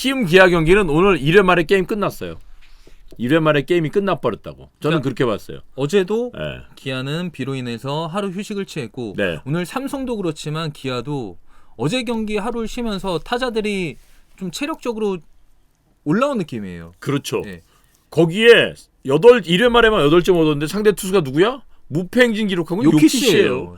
키움 기아 경기는 오늘 1회 말에 게임 끝났어요. 1회 말에 게임이 끝나버렸다고. 저는 그렇게 봤어요. 어제도 네. 기아는 비로 인해서 하루 휴식을 취했고 네. 오늘 삼성도 그렇지만 기아도 어제 경기 하루를 쉬면서 타자들이 좀 체력적으로 올라온 느낌이에요. 그렇죠. 네. 거기에 1회 말에만 8점 얻었는데 상대 투수가 누구야? 무패 행진 기록한 건 요키시예요.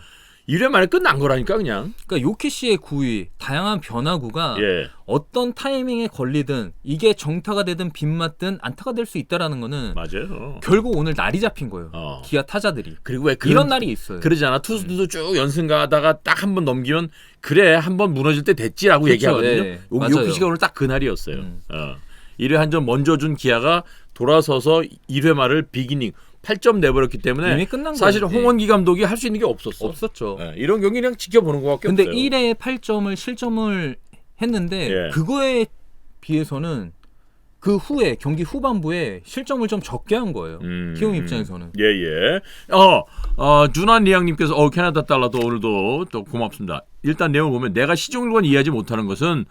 1회 말에 끝난 거라니까 그냥. 그러니까 요키시의 구위, 다양한 변화구가 예. 어떤 타이밍에 걸리든 이게 정타가 되든 빗맞든 안타가 될 수 있다라는 거는 맞아요. 결국 오늘 날이 잡힌 거예요. 기아 타자들이. 그리고 왜 이런 날이 있어요. 그러잖아. 투수들도 쭉 연승 가다가 딱 한 번 넘기면 그래 한 번 무너질 때 됐지라고 그렇죠. 얘기하거든요. 예. 요키시가 오늘 딱 그 날이었어요. 1회 한 점 먼저 준 기아가 돌아서서 1회 말을 비기닝 8점 내버렸기 때문에 이미 끝난 사실 거지. 홍원기 감독이 할 수 있는 게 없었죠. 네, 이런 경기 그냥 지켜보는 것밖에 근데 없어요. 1회에 8점을 실점을 했는데 예. 그거에 비해서는 그 후에 경기 후반부에 실점을 좀 적게 한 거예요. 키움 입장에서는. 예예. 준한 리양님께서 캐나다 달러도 오늘도 또 고맙습니다. 일단 내용을 보면 내가 시종일관 이해하지 못하는 것은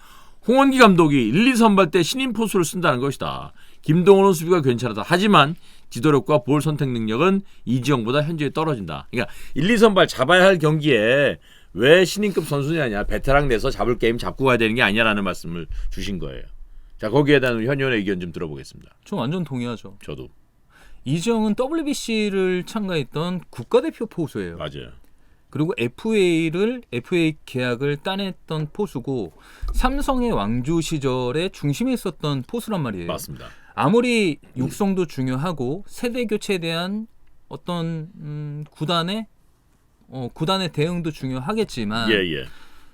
홍원기 감독이 1, 2 선발 때 신인 포수를 쓴다는 것이다. 김동원은 수비가 괜찮다. 하지만 지도력과 볼 선택 능력은 이지영보다 현저히 떨어진다. 그러니까 1, 2 선발 잡아야 할 경기에 왜 신인급 선수냐냐. 베테랑 내서 잡을 게임 잡고 가야 되는 게 아니냐라는 말씀을 주신 거예요. 자, 거기에 대한 현 의원의 의견 좀 들어보겠습니다. 좀 완전 동의하죠. 저도. 이지영은 WBC를 참가했던 국가대표 포수예요. 맞아요. 그리고 FA 계약을 따냈던 포수고 삼성의 왕조 시절에 중심에 있었던 포수란 말이에요. 맞습니다. 아무리 육성도 중요하고 세대 교체에 대한 어떤 구단의 대응도 중요하겠지만 예.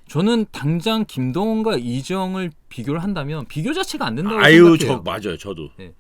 저는 당장 김동원과 이정을 비교를 한다면 비교 자체가 안 된다고 아유, 생각해요. 맞아요. 저도. 네.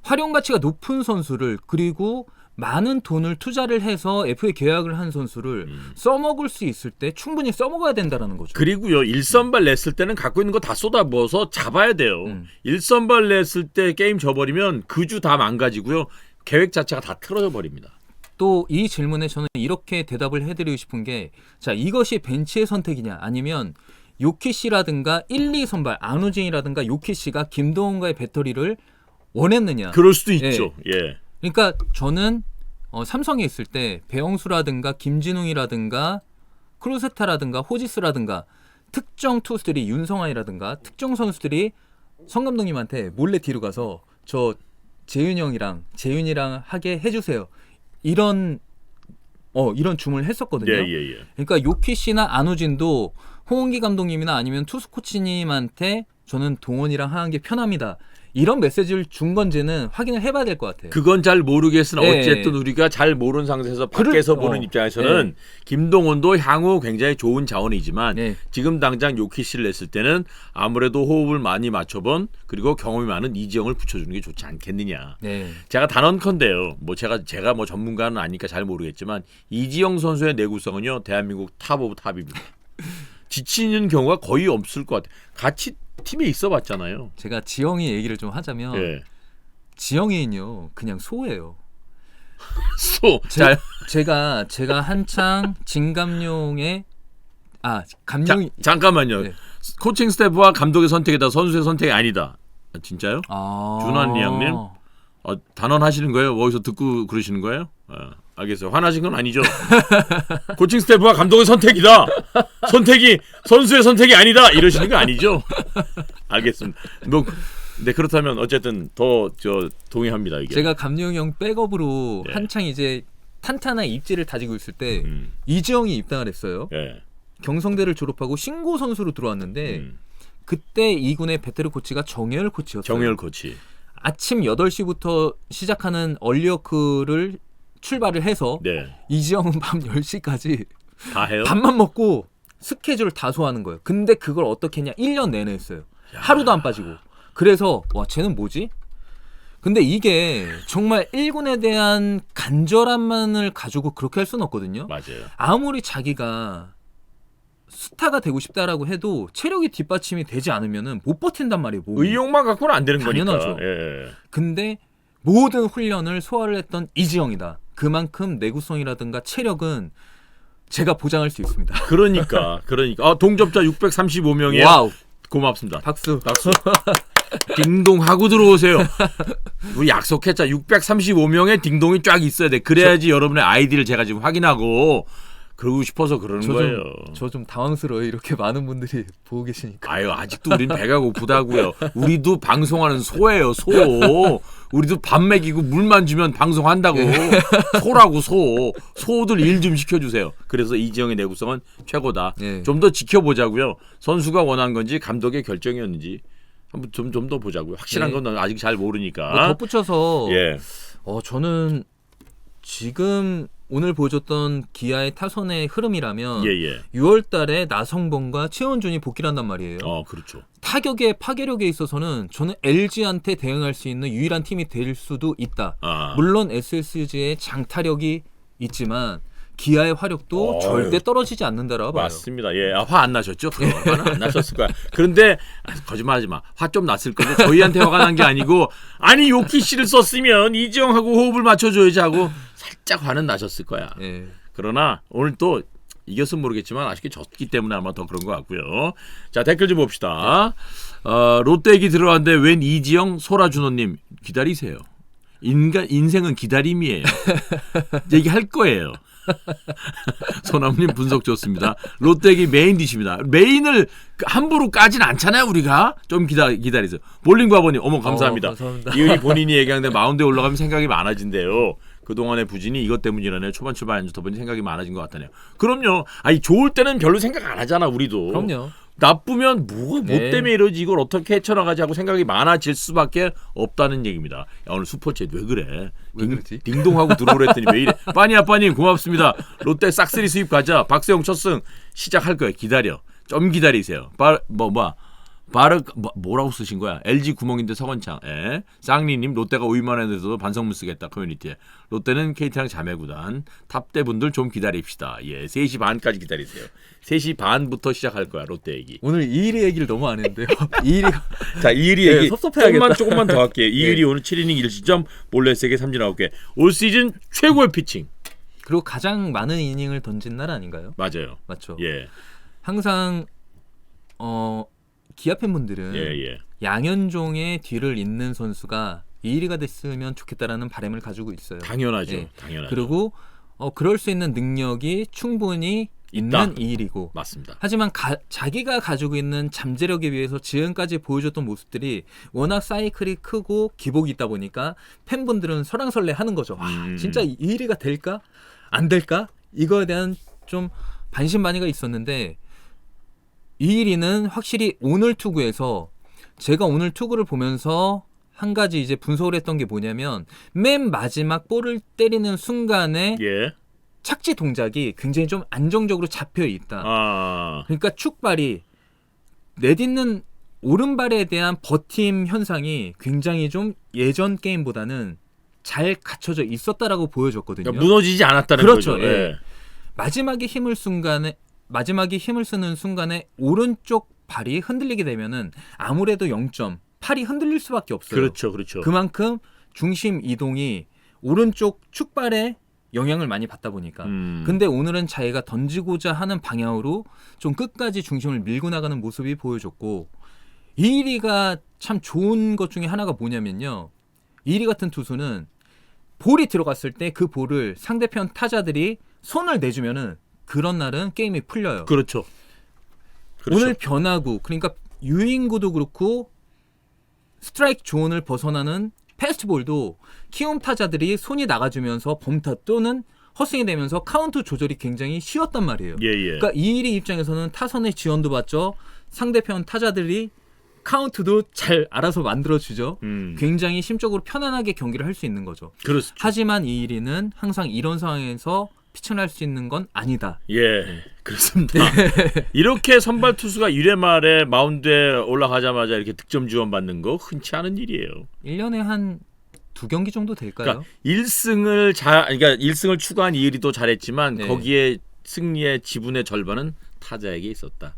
활용 가치가 높은 선수를 그리고 많은 돈을 투자를 해서 FA 계약을 한 선수를 써먹을 수 있을 때 충분히 써먹어야 된다는 거죠. 그리고요, 1선발 냈을 때는 갖고 있는 거 다 쏟아부어서 잡아야 돼요. 1선발 냈을 때 게임 져버리면 그 주 다 망가지고요. 계획 자체가 다 틀어져 버립니다. 또 이 질문에 저는 이렇게 대답을 해드리고 싶은 게 자, 이것이 벤치의 선택이냐 아니면 요키시라든가 1, 2선발 안우진이라든가 요키시가 김동원과의 배터리를 원했느냐. 그럴 수도 있죠. 예. 그러니까 저는 삼성에 있을 때 배영수라든가 김진웅이라든가 크루세타라든가 호지스라든가 특정 투수들이 윤성환이라든가 특정 선수들이 성 감독님한테 몰래 뒤로 가서 저 재윤이랑 하게 해주세요. 이런 주문을 했었거든요. 예. 그러니까 요키시나 안우진도 홍원기 감독님이나 아니면 투수 코치님한테 저는 동원이랑 하는 게 편합니다. 이런 메시지를 준 건지는 확인을 해봐야 될 것 같아요. 그건 잘 모르겠으나 어쨌든 우리가 잘 모르는 상태에서 밖에서 보는 입장에서는 김동원도 향후 굉장히 좋은 자원이지만 지금 당장 요키시를 냈을 때는 아무래도 호흡을 많이 맞춰본 그리고 경험이 많은 이지영을 붙여주는 게 좋지 않겠느냐. 제가 단언컨대요. 제가 전문가는 아니니까 잘 모르겠지만 이지영 선수의 내구성은요 대한민국 탑 오브 탑입니다. 지치는 경우가 거의 없을 것 같아요. 같이 팀에 있어봤잖아요. 제가 지영이 얘기를 좀 하자면 지영이는요 그냥 소예요. 제가 한창 진감룡의 감룡이 잠깐만요. 코칭 스태프와 감독의 선택이다. 선수의 선택이 아니다. 진짜요? 준환 리양님 단언하시는 거예요? 어디서 듣고 그러시는 거예요? 알겠어요. 화나신 건 아니죠? 코칭 스태프와 감독의 선택이다. 선택이 선수의 선택이 아니다. 이러시는 거 아니죠? 알겠습니다. 네, 그렇다면 어쨌든 더 동의합니다. 이게. 제가 감룡 형 백업으로 한창 이제 탄탄한 입지를 다지고 있을 때 이지영이 입당을 했어요. 경성대를 졸업하고 신고 선수로 들어왔는데 그때 2군의 베테랑 코치가 정혜열 코치였어요. 정혜열 코치. 아침 8시부터 시작하는 얼리워크를 출발을 해서 이지영은 밤 10시까지 다 해요? 밥만 먹고 스케줄을 다 소화하는 거예요. 근데 그걸 어떻게 했냐? 1년 내내 했어요. 하루도 안 빠지고. 그래서 와 쟤는 뭐지? 근데 이게 정말 1군에 대한 간절함만을 가지고 그렇게 할 수는 없거든요. 맞아요. 아무리 자기가 스타가 되고 싶다라고 해도 체력이 뒷받침이 되지 않으면은 못 버틴단 말이에요. 몸이. 의욕만 갖고는 안 되는 당연하죠. 거니까. 근데 모든 훈련을 소화를 했던 이지영이다. 그만큼 내구성이라든가 체력은 제가 보장할 수 있습니다. 그러니까 동접자 635명이에요. 와우. 고맙습니다. 박수. 딩동하고 들어오세요. 우리 약속했자 635명의 딩동이 쫙 있어야 돼. 그래야지 여러분의 아이디를 제가 지금 확인하고 그러고 싶어서 그러는 거예요. 저 좀 당황스러워요. 이렇게 많은 분들이 보고 계시니까. 아유, 아직도 우린 배가 고프다고요. 우리도 방송하는 소예요, 소. 우리도 밥 먹이고 물만 주면 방송한다고. 소라고, 소. 소들 일 좀 시켜주세요. 그래서 이지영의 내구성은 최고다. 예. 좀 더 지켜보자고요. 선수가 원한 건지 감독의 결정이었는지 한번 좀 더 보자고요. 확실한 예. 건 아직 잘 모르니까. 뭐 덧붙여서 예. 저는 지금 오늘 보여줬던 기아의 타선의 흐름이라면 예, 예. 6월달에 나성범과 최원준이 복귀를 한단 말이에요. 그렇죠. 타격의 파괴력에 있어서는 저는 LG한테 대응할 수 있는 유일한 팀이 될 수도 있다. 물론 SSG의 장타력이 있지만 기아의 화력도 절대 떨어지지 않는다라고 봐요. 맞습니다. 예, 화 안 나셨죠? 화는 안 나셨을 거야. 그런데 거짓말하지 마. 화 좀 났을 건데 저희한테 화가 난 게 아니고 아니 요키 씨를 썼으면 이지영하고 호흡을 맞춰줘야지 하고 살짝 화는 나셨을 거야. 예. 그러나 오늘 또 이겼으면 모르겠지만 아쉽게 졌기 때문에 아마 더 그런 것 같고요. 자, 댓글 좀 봅시다. 롯데 얘기 들어왔는데 웬 이지영 소라준호님 기다리세요. 인생은 기다림이에요. 얘기할 거예요. 소나무님 분석 좋습니다. 롯데기 메인 디시입니다. 메인을 함부로 까진 않잖아요. 우리가 좀 기다리세요. 볼링구 아버님 어머 감사합니다. 감사합니다. 이은이 본인이 얘기하는데 마운드에 올라가면 생각이 많아진대요. 그동안의 부진이 이것 때문이라네요. 초반 출발 안 좋다 보니 생각이 많아진 것 같다네요. 그럼요. 아니 좋을 때는 별로 생각 안 하잖아 우리도. 그럼요. 나쁘면 뭐 네. 때문에 이러지 이걸 어떻게 헤쳐나가지 하고 생각이 많아질 수밖에 없다는 얘기입니다. 야, 오늘 슈퍼챗 왜 그래? 왜 그러지? 딩동하고 들어오랬더니 왜 이래? 빠니아빠님 고맙습니다. 롯데 싹쓸이 수입 가자. 박세영 첫승 시작할 거예요. 기다려. 좀 기다리세요. 뭐라고 쓰신 거야? LG 구멍인데 서건창. 예. 쌍리님 롯데가 5위만 해도 반성문 쓰겠다 커뮤니티에. 롯데는 KT랑 자매구단. 탑대분들 좀 기다립시다. 예, 3시 반까지 기다리세요. 3시 반부터 시작할 거야 롯데 얘기. 오늘 이일이 얘기를 너무 안 했는데요. 이일이가 자, 이일이 네, 얘기 섭섭해야겠다. 조금만 더 할게요. 이일이 오늘 7이닝 1실점 몰래 세게 삼진 9개. 올 시즌 최고의 피칭. 그리고 가장 많은 이닝을 던진 날 아닌가요? 맞아요. 맞죠. 예. 항상 기아 팬분들은 예. 양현종의 뒤를 잇는 선수가 이일이가 됐으면 좋겠다라는 바람을 가지고 있어요. 당연하죠. 예. 당연하죠. 그리고 그럴 수 있는 능력이 충분히 있다. 있는 이일이고 맞습니다. 하지만 자기가 가지고 있는 잠재력에 비해서 지금까지 보여줬던 모습들이 워낙 사이클이 크고 기복이 있다 보니까 팬분들은 설왕설래 하는 거죠. 진짜 이일이가 될까? 안 될까? 이거에 대한 좀 반신반의가 있었는데 이일이는 확실히 오늘 투구에서 제가 오늘 투구를 보면서 한 가지 이제 분석을 했던 게 뭐냐면 맨 마지막 볼을 때리는 순간에 예. 착지 동작이 굉장히 좀 안정적으로 잡혀 있다. 그러니까 축발이 내딛는 오른발에 대한 버팀 현상이 굉장히 좀 예전 게임보다는 잘 갖춰져 있었다라고 보여졌거든요. 그러니까 무너지지 않았다는 그렇죠. 거죠. 예. 마지막에 힘을 쓰는 순간에 오른쪽 발이 흔들리게 되면은 아무래도 0점, 팔이 흔들릴 수밖에 없어요. 그렇죠. 그만큼 중심 이동이 오른쪽 축발에 영향을 많이 받다 보니까. 근데 오늘은 자기가 던지고자 하는 방향으로 좀 끝까지 중심을 밀고 나가는 모습이 보여졌고 이일이가 참 좋은 것 중에 하나가 뭐냐면요. 이일이 같은 투수는 볼이 들어갔을 때 그 볼을 상대편 타자들이 손을 내주면은 그런 날은 게임이 풀려요. 그렇죠. 오늘 변화구 그러니까 유인구도 그렇고 스트라이크 존을 벗어나는 패스트볼도 키움 타자들이 손이 나가주면서 범타 또는 헛스윙이 되면서 카운트 조절이 굉장히 쉬웠단 말이에요. 예. 그러니까 이일이 입장에서는 타선의 지원도 받죠. 상대편 타자들이 카운트도 잘 알아서 만들어주죠. 굉장히 심적으로 편안하게 경기를 할 수 있는 거죠. 그렇죠. 하지만 이일이는 항상 이런 상황에서 피칭을 할 수 있는 건 아니다. 예, 그렇습니다. 이렇게 선발 투수가 1회 말에 마운드에 올라가자마자 이렇게 득점 지원 받는 거 흔치 않은 일이에요. 1년에 한 2경기 정도 될까요? 그러니까 1승을 추가한 이일이도 잘했지만 네. 거기에 승리의 지분의 절반은 타자에게 있었다.